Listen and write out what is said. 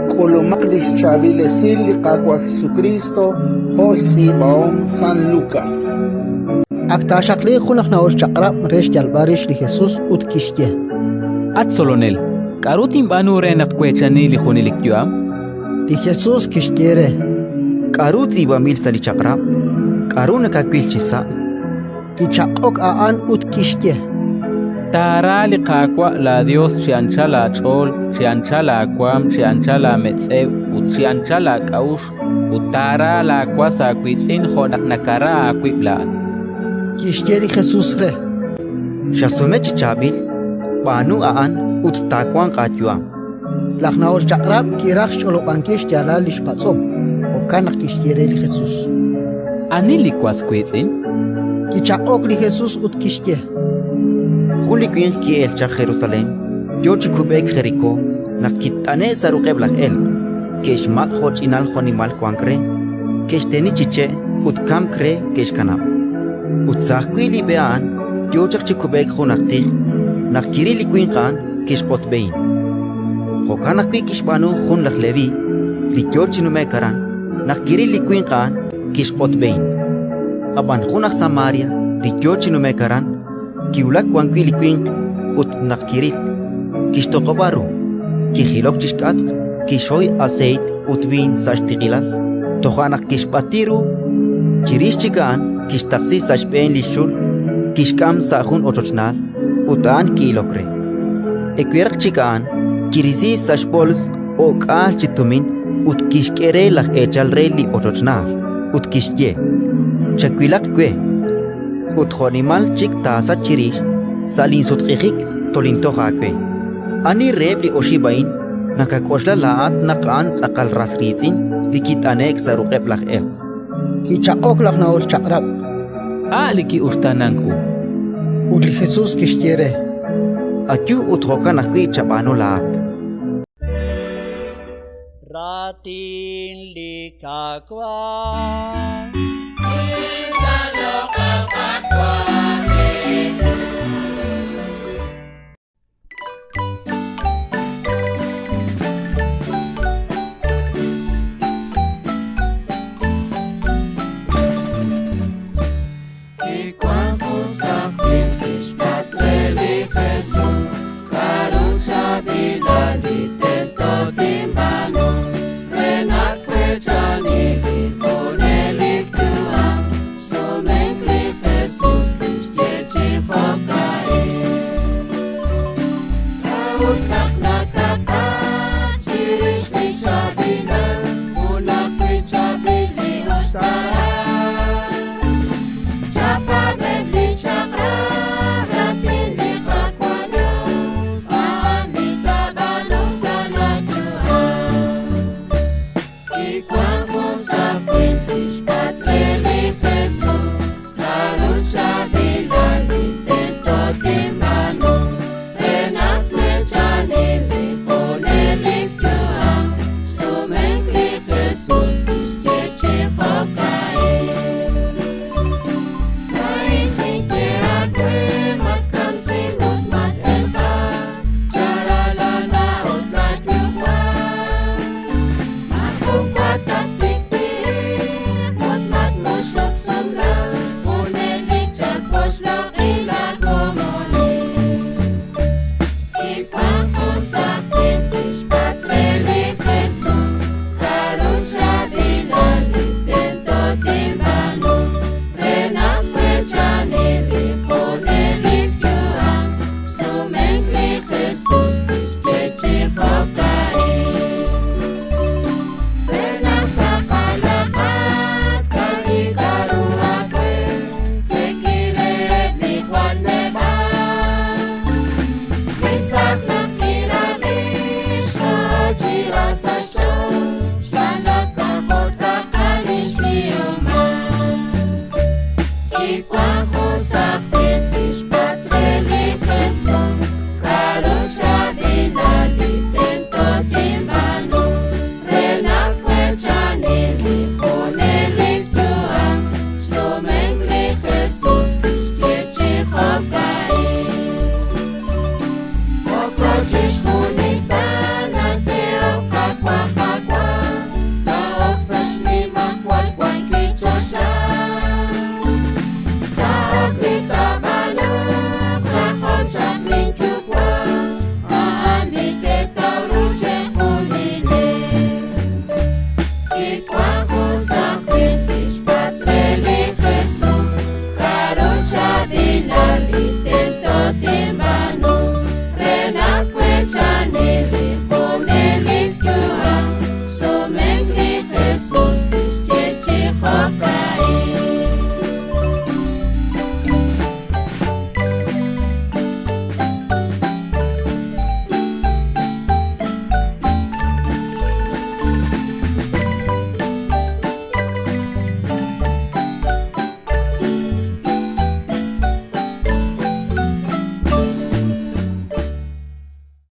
Colomalis Chavilesil Cagua Jesucristo, José Baón San Lucas. Actashakli Junak Naol Chakrab Resh Yalbarish li Jesús Utkishye. At solonel, karutim banure nakkwechani li Junilikyoam. Li Jesús Kishkere. Karut Ibamil Sali Chakrab, Karuna Kakwilchisa. Kichakok aan Utkishye. Tara li kakwa la Dios chianchala chol, chianchala kwam, chianchala metze, chianchala kaush, utara la kwasa kwitzin jonak nakara akwiblat. Kishkeri Jesús re. Shasumech Chabil, Banu aan Uttakwan Katyuam. Laknaol Chakrab Kirakh Cholopankish Yala Lishpatzom. Okanak Kishkere li Jesús. Anili kwas kwitzin? Kichakok li Jesús Utkishye. Juliquin ki el cha Jerusalén, Yochi Kubek Jericho, Nakitane Sarukeblak el, Keshmak Hochinal Honimal Quancre, Keshteni Chiche, Utkam Kre, Keshkanam. Utsahquili Bean, Yochak Chikubek Hunakti, Nakirili Quinkan, Keshpot Bein. Hokanakwi Kishpanu Hunlak Levi, Lichochinumekaran, Nakirili Quinkan, Keshpot Bein. Aban Hunak Samaria, Lichochinumekaran, Kiulak Wanquili Quink, Ut Nakiril, Kishtokobaru, Kihilok Chishkat, Kishoy Aceit, Utvin Sashtigilal, Tohanak Kishpatiru, Chirischigan, Kishtaxi Sashpen Lishul, Kishkam Sahun Ochochnal, Utan Kilokre. Equirak Chigan, Kirisi Sashpols, Okal Chitumin, Ut Kishkere la Echal Reli Ochochnal, Ut Kishye, Chaquilak Kwe. Uthonimal chik tasa chirish, salin sutkik, tolinto hakwe. Ani rebli oshibain, nakakoshla laat nakan sakal rasritzin, likit anek sarukep lak el. Kichakok Laknaol Chakrab. Liki ustanangu. Udli Jesús Kishkere. Atyu uthoka nakwi chabano laat. Ratin likakwa. Kakwa